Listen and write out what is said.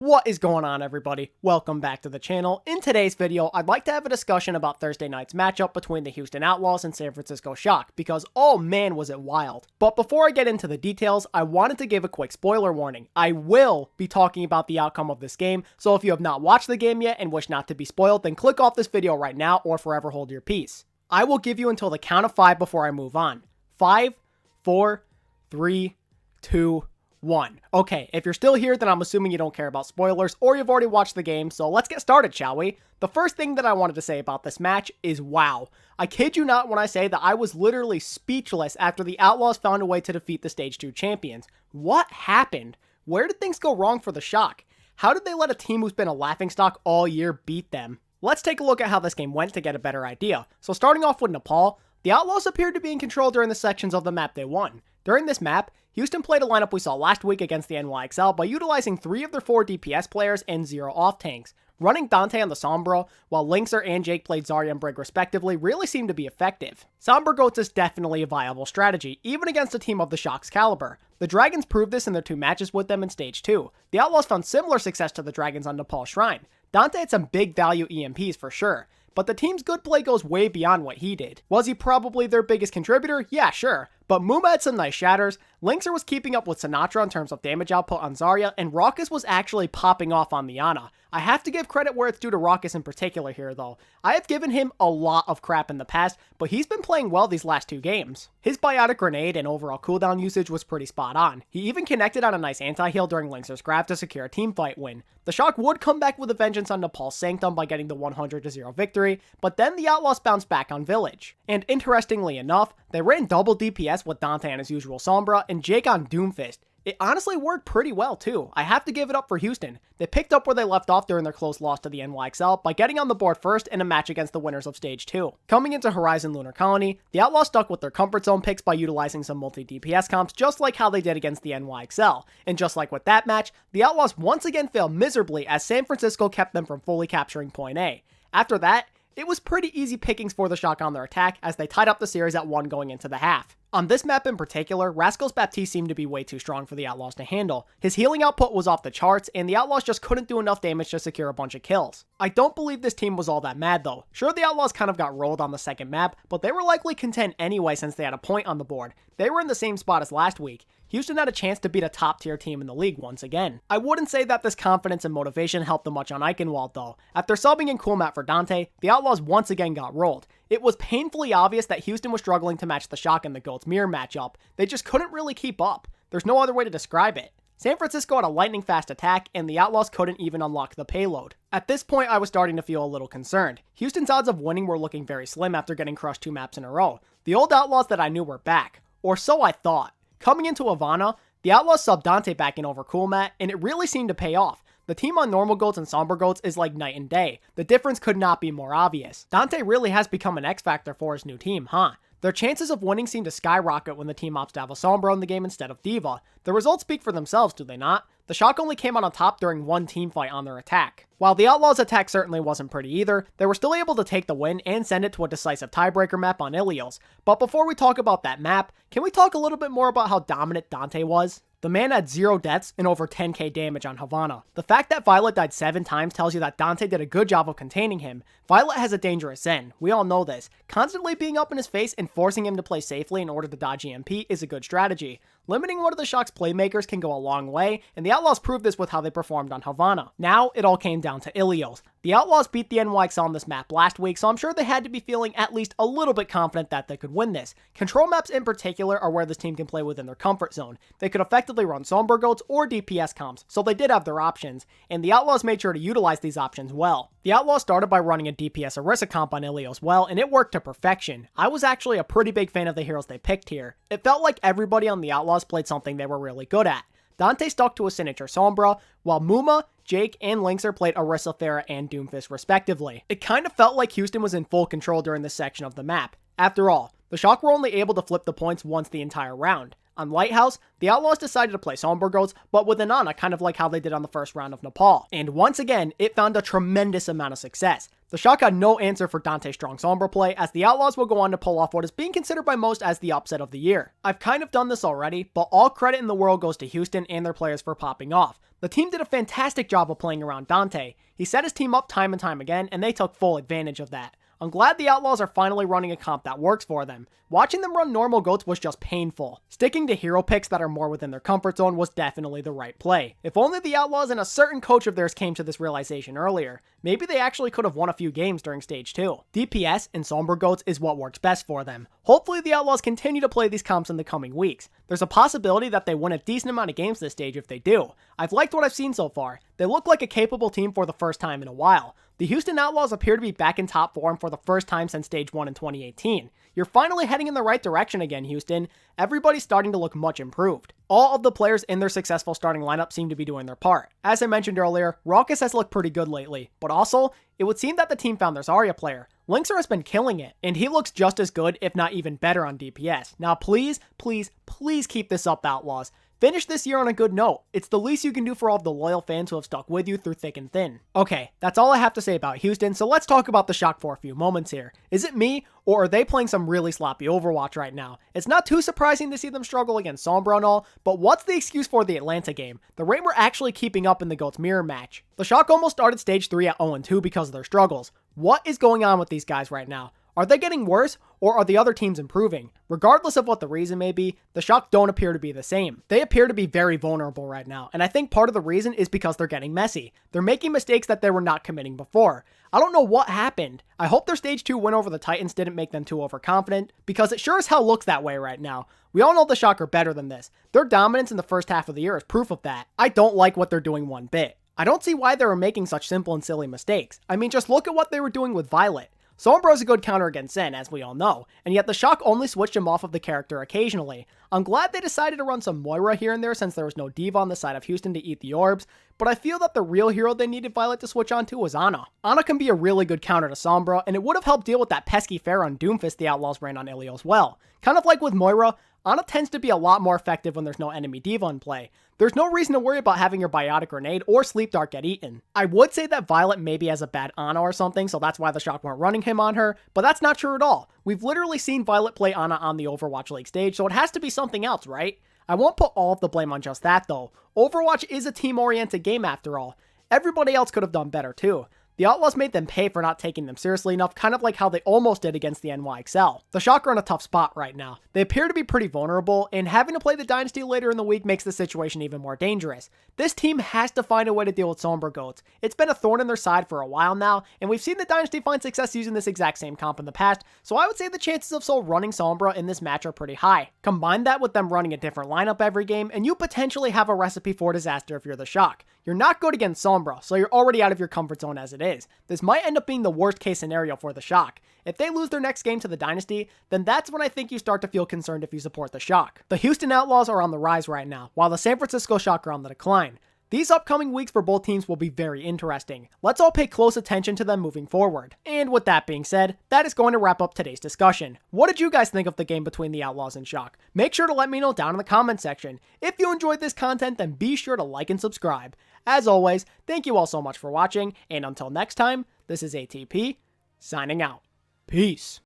What is going on, everybody? Welcome back to the channel. In today's video, I'd like to have a discussion about Thursday night's matchup between the Houston Outlaws and San Francisco Shock, because oh man was it wild. But before I get into the details, I wanted to give a quick spoiler warning. I will be talking about the outcome of this game, so if you have not watched the game yet and wish not to be spoiled, then click off this video right now or forever hold your peace. I will give you until the count of 5 before I move on. 5, 4, 3, 2, 1. Okay, if you're still here, then I'm assuming you don't care about spoilers or you've already watched the game, so let's get started, shall we? The first thing that I wanted to say about this match is wow. I kid you not when I say that I was literally speechless after the Outlaws found a way to defeat the Stage 2 champions. What happened? Where did things go wrong for the Shock? How did they let a team who's been a laughingstock all year beat them? Let's take a look at how this game went to get a better idea. So starting off with Nepal, the Outlaws appeared to be in control during the sections of the map they won. During this map, Houston played a lineup we saw last week against the NYXL by utilizing 3 of their 4 DPS players and 0 off-tanks. Running Dante on the Sombra, while Linkzr and Jake played Zarya and Brig respectively, really seemed to be effective. Sombra Goats is definitely a viable strategy, even against a team of the Shock's caliber. The Dragons proved this in their 2 matches with them in Stage 2. The Outlaws found similar success to the Dragons on Nepal Shrine. Dante had some big value EMPs for sure, but the team's good play goes way beyond what he did. Was he probably their biggest contributor? Yeah, sure. But Muma had some nice shatters, Linkzr was keeping up with Sinatra in terms of damage output on Zarya, and Rawkus was actually popping off on the Ana. I have to give credit where it's due to Rawkus in particular here though. I have given him a lot of crap in the past, but he's been playing well these last 2 games. His biotic grenade and overall cooldown usage was pretty spot on. He even connected on a nice anti-heal during Linkzr's grab to secure a teamfight win. The Shock would come back with a vengeance on Nepal's Sanctum by getting the 100-0 victory, but then the Outlaws bounced back on Village. And interestingly enough, they ran double DPS with Dante on his usual Sombra and Jake on Doomfist. It honestly worked pretty well too. I have to give it up for Houston. They picked up where they left off during their close loss to the NYXL by getting on the board first in a match against the winners of Stage 2. Coming into Horizon Lunar Colony, the Outlaws stuck with their comfort zone picks by utilizing some multi-DPS comps just like how they did against the NYXL. And just like with that match, the Outlaws once again failed miserably as San Francisco kept them from fully capturing Point A. After that, it was pretty easy pickings for the Shock on their attack as they tied up the series at 1 going into the half. On this map in particular, Rascal's Baptiste seemed to be way too strong for the Outlaws to handle. His healing output was off the charts, and the Outlaws just couldn't do enough damage to secure a bunch of kills. I don't believe this team was all that mad though. Sure, the Outlaws kind of got rolled on the second map, but they were likely content anyway since they had a point on the board. They were in the same spot as last week. Houston had a chance to beat a top tier team in the league once again. I wouldn't say that this confidence and motivation helped them much on Eichenwald though. After subbing in Coolmat for Dante, the Outlaws once again got rolled. It was painfully obvious that Houston was struggling to match the Shock and the Goats mirror matchup. They just couldn't really keep up. There's no other way to describe it. San Francisco had a lightning fast attack, and the Outlaws couldn't even unlock the payload. At this point, I was starting to feel a little concerned. Houston's odds of winning were looking very slim after getting crushed 2 maps in a row. The old Outlaws that I knew were back. Or so I thought. Coming into Havana, the Outlaws subbed Dante back in over Coolmat, and it really seemed to pay off. The team on normal goats and somber goats is like night and day. The difference could not be more obvious. Dante really has become an X-factor for his new team, huh? Their chances of winning seem to skyrocket when the team opts to have a Sombra in the game instead of D.Va. The results speak for themselves, do they not? The Shock only came out on top during 1 team fight on their attack. While the Outlaws' attack certainly wasn't pretty either, they were still able to take the win and send it to a decisive tiebreaker map on Ilios. But before we talk about that map, can we talk a little bit more about how dominant Dante was? The man had 0 deaths and over 10k damage on Havana. The fact that Violet died 7 times tells you that Dante did a good job of containing him. Violet has a dangerous Zen, we all know this. Constantly being up in his face and forcing him to play safely in order to dodge EMP is a good strategy. Limiting one of the Shock's playmakers can go a long way, and the Outlaws proved this with how they performed on Havana. Now, it all came down to Ilios. The Outlaws beat the NYXL on this map last week, so I'm sure they had to be feeling at least a little bit confident that they could win this. Control maps in particular are where this team can play within their comfort zone. They could effectively run Sombra Goats or DPS comps, so they did have their options, and the Outlaws made sure to utilize these options well. The Outlaws started by running a DPS Orisa comp on Ilios well, and it worked to perfection. I was actually a pretty big fan of the heroes they picked here. It felt like everybody on the Outlaws played something they were really good at. Dante stuck to a signature Sombra, while Muma, Jake, and Linkzr played Orisa, Pharah, and Doomfist respectively. It kind of felt like Houston was in full control during this section of the map. After all, the Shock were only able to flip the points once the entire round. On Lighthouse, the Outlaws decided to play Sombra Goats, but with Anana, kind of like how they did on the first round of Nepal. And once again, it found a tremendous amount of success. The Shock had no answer for Dante Strong Sombra play, as the Outlaws will go on to pull off what is being considered by most as the upset of the year. I've kind of done this already, but all credit in the world goes to Houston and their players for popping off. The team did a fantastic job of playing around Dante. He set his team up time and time again, and they took full advantage of that. I'm glad the Outlaws are finally running a comp that works for them. Watching them run normal goats was just painful. Sticking to hero picks that are more within their comfort zone was definitely the right play. If only the Outlaws and a certain coach of theirs came to this realization earlier, maybe they actually could have won a few games during stage 2. DPS and Sombra Goats is what works best for them. Hopefully the Outlaws continue to play these comps in the coming weeks. There's a possibility that they win a decent amount of games this stage if they do. I've liked what I've seen so far. They look like a capable team for the first time in a while. The Houston Outlaws appear to be back in top form for the first time since stage 1 in 2018. You're finally heading in the right direction again, Houston. Everybody's starting to look much improved. All of the players in their successful starting lineup seem to be doing their part. As I mentioned earlier, Rawkus has looked pretty good lately, but also, it would seem that the team found their Zarya player. Linkzr has been killing it, and he looks just as good, if not even better on DPS. Now please, please, please keep this up, Outlaws. Finish this year on a good note. It's the least you can do for all of the loyal fans who have stuck with you through thick and thin. Okay, that's all I have to say about Houston, so let's talk about the Shock for a few moments here. Is it me, or are they playing some really sloppy Overwatch right now? It's not too surprising to see them struggle against Sombra and all, but what's the excuse for the Atlanta game? The Reign were actually keeping up in the GOATS mirror match. The Shock almost started stage 3 at 0-2 because of their struggles. What is going on with these guys right now? Are they getting worse, or are the other teams improving? Regardless of what the reason may be, the Shock don't appear to be the same. They appear to be very vulnerable right now, and I think part of the reason is because they're getting messy. They're making mistakes that they were not committing before. I don't know what happened. I hope their stage 2 win over the Titans didn't make them too overconfident, because it sure as hell looks that way right now. We all know the Shock are better than this. Their dominance in the first half of the year is proof of that. I don't like what they're doing one bit. I don't see why they were making such simple and silly mistakes. I mean, just look at what they were doing with Violet. Sombra is a good counter against Zen, as we all know, and yet the Shock only switched him off of the character occasionally. I'm glad they decided to run some Moira here and there since there was no D.Va on the side of Houston to eat the orbs, but I feel that the real hero they needed Violet to switch on to was Ana. Ana can be a really good counter to Sombra, and it would have helped deal with that pesky Pharah and Doomfist the Outlaws ran on Ilio as well. Kind of like with Moira, Ana tends to be a lot more effective when there's no enemy D.Va in play. There's no reason to worry about having your Biotic Grenade or Sleep Dart get eaten. I would say that Violet maybe has a bad Ana or something, so that's why the Shock weren't running him on her, but that's not true at all. We've literally seen Violet play Ana on the Overwatch League stage, so it has to be something else, right? I won't put all of the blame on just that though. Overwatch is a team-oriented game after all. Everybody else could have done better too. The Outlaws made them pay for not taking them seriously enough, kind of like how they almost did against the NYXL. The Shock are in a tough spot right now. They appear to be pretty vulnerable, and having to play the Dynasty later in the week makes the situation even more dangerous. This team has to find a way to deal with Sombra Goats. It's been a thorn in their side for a while now, and we've seen the Dynasty find success using this exact same comp in the past, so I would say the chances of Seoul running Sombra in this match are pretty high. Combine that with them running a different lineup every game, and you potentially have a recipe for disaster if you're the Shock. You're not good against Sombra, so you're already out of your comfort zone as it is. This might end up being the worst case scenario for the Shock. If they lose their next game to the Dynasty, then that's when I think you start to feel concerned if you support the Shock. The Houston Outlaws are on the rise right now, while the San Francisco Shock are on the decline. These upcoming weeks for both teams will be very interesting. Let's all pay close attention to them moving forward. And with that being said, that is going to wrap up today's discussion. What did you guys think of the game between the Outlaws and Shock? Make sure to let me know down in the comment section. If you enjoyed this content, then be sure to like and subscribe. As always, thank you all so much for watching, and until next time, this is ATP, signing out. Peace.